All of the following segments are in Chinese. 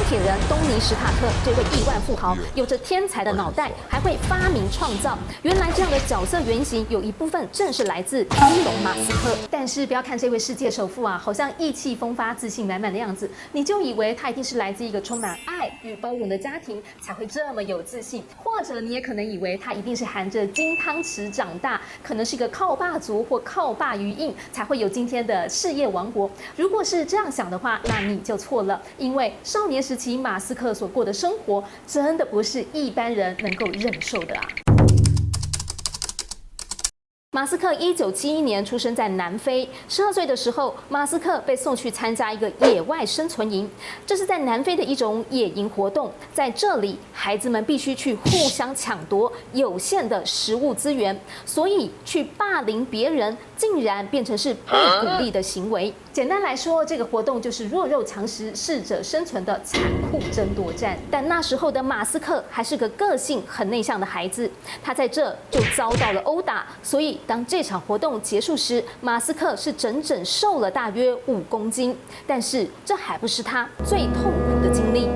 铁人东尼史塔克这位亿万富豪，有着天才的脑袋，还会发明创造。原来这样的角色原型有一部分正是来自伊隆马斯克。但是不要看这位世界首富啊，好像意气风发、自信满满的样子，你就以为他一定是来自一个充满爱与包容的家庭，才会这么有自信。或者你也可能以为他一定是含着金汤匙长大，可能是一个靠爸族或靠爸余荫，才会有今天的事业王国。如果是这样想的话，那你就错了，因为少年时期马斯克所过的生活，真的不是一般人能够忍受的啊。马斯克1971年出生在南非，12岁的时候，马斯克被送去参加一个野外生存营，这是在南非的一种野营活动。在这里，孩子们必须去互相抢夺有限的食物资源，所以去霸凌别人，竟然变成是被鼓励的行为。简单来说，这个活动就是弱肉强食、适者生存的残酷争夺战。但那时候的马斯克还是个个性很内向的孩子，他在这就遭到了殴打，所以当这场活动结束时，马斯克是整整瘦了大约5公斤。但是这还不是他最痛苦的经历。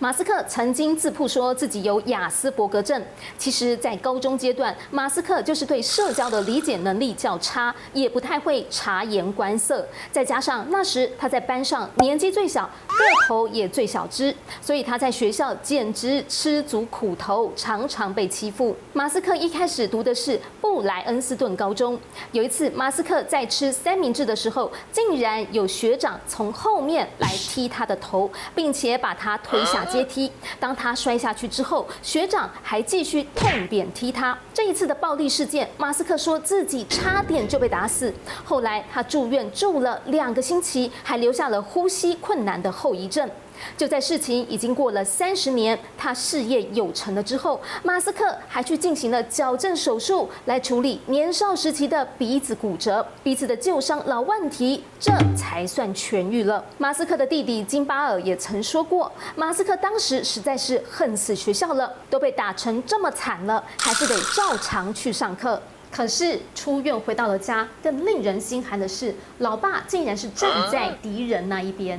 马斯克曾经自曝说自己有亚斯伯格症。其实，在高中阶段，马斯克就是对社交的理解能力较差，也不太会察言观色。再加上那时他在班上年纪最小，个头也最小只，所以他在学校简直吃足苦头，常常被欺负。马斯克一开始读的是布莱恩斯顿高中。有一次，马斯克在吃三明治的时候，竟然有学长从后面来踢他的头，并且把他推下阶梯。当他摔下去之后，学长还继续痛扁踢他。这一次的暴力事件，马斯克说自己差点就被打死。后来他住院住了2个星期，还留下了呼吸困难的后遗症。就在事情已经过了30年，他事业有成了之后，马斯克还去进行了矫正手术，来处理年少时期的鼻子骨折，鼻子的旧伤老问题，这才算痊愈了。马斯克的弟弟金巴尔也曾说过，马斯克当时实在是恨死学校了，都被打成这么惨了，还是得照常去上课。可是出院回到了家，更令人心寒的是，老爸竟然是站在敌人那一边。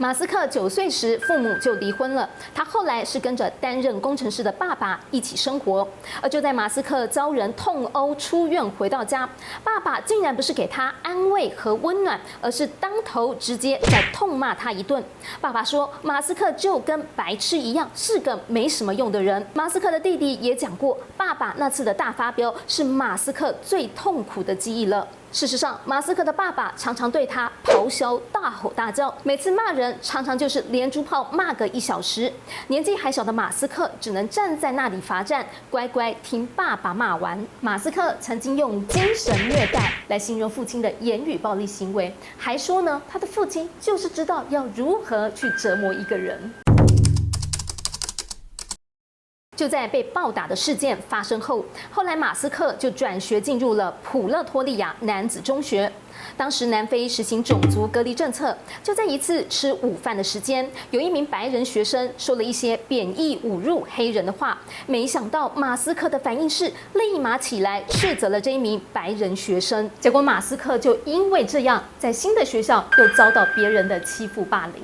马斯克9岁时，父母就离婚了。他后来是跟着担任工程师的爸爸一起生活。而就在马斯克遭人痛殴出院回到家，爸爸竟然不是给他安慰和温暖，而是当头直接再痛骂他一顿。爸爸说，马斯克就跟白痴一样，是个没什么用的人。马斯克的弟弟也讲过，爸爸那次的大发飙是马斯克最痛苦的记忆了。事实上，马斯克的爸爸常常对他咆哮、大吼大叫，每次骂人常常就是连珠炮骂个1小时。年纪还小的马斯克只能站在那里罚站，乖乖听爸爸骂完。马斯克曾经用精神虐待来形容父亲的言语暴力行为，还说呢，他的父亲就是知道要如何去折磨一个人。就在被暴打的事件发生后，后来马斯克就转学进入了普勒托利亚男子中学。当时南非实行种族隔离政策，就在一次吃午饭的时间，有一名白人学生说了一些贬义侮辱黑人的话。没想到马斯克的反应是立马起来斥责了这一名白人学生，结果马斯克就因为这样，在新的学校又遭到别人的欺负霸凌。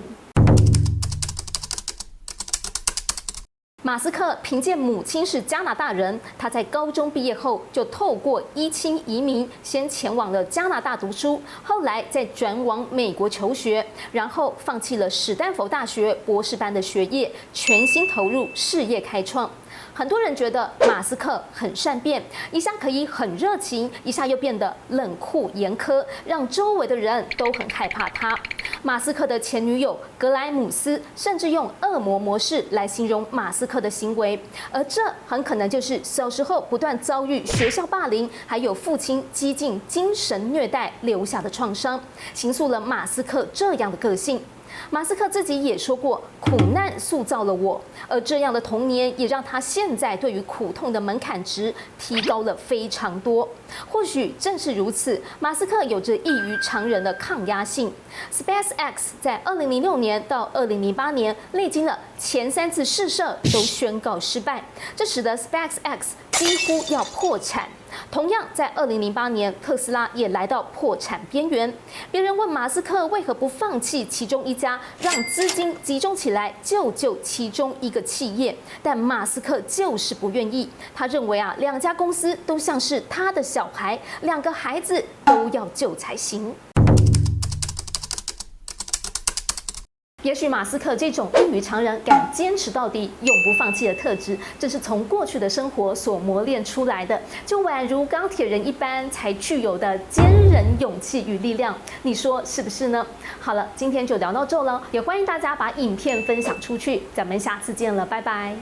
马斯克凭借母亲是加拿大人，他在高中毕业后就透过依亲移民，先前往了加拿大读书，后来再转往美国求学，然后放弃了史丹佛大学博士班的学业，全心投入事业开创。很多人觉得马斯克很善变，一下可以很热情，一下又变得冷酷严苛，让周围的人都很害怕他。马斯克的前女友格莱姆斯甚至用恶魔模式来形容马斯克的行为，而这很可能就是小时候不断遭遇学校霸凌，还有父亲激进精神虐待留下的创伤，形塑了马斯克这样的个性。马斯克自己也说过，苦难塑造了我，而这样的童年也让他现在对于苦痛的门槛值提高了非常多。或许正是如此，马斯克有着异于常人的抗压性。SpaceX 在2006年到2008年历经了前3次试射都宣告失败，这使得 SpaceX 几乎要破产。同样，在2008年，特斯拉也来到破产边缘。别人问马斯克为何不放弃其中一家，让资金集中起来救其中一个企业，但马斯克就是不愿意。他认为两家公司都像是他的小孩，2个孩子都要救才行。也许马斯克这种异于常人、敢坚持到底、永不放弃的特质，正是从过去的生活所磨练出来的，就宛如钢铁人一般才具有的坚韧、勇气与力量。你说是不是呢？好了，今天就聊到这了，也欢迎大家把影片分享出去，咱们下次见了，拜拜。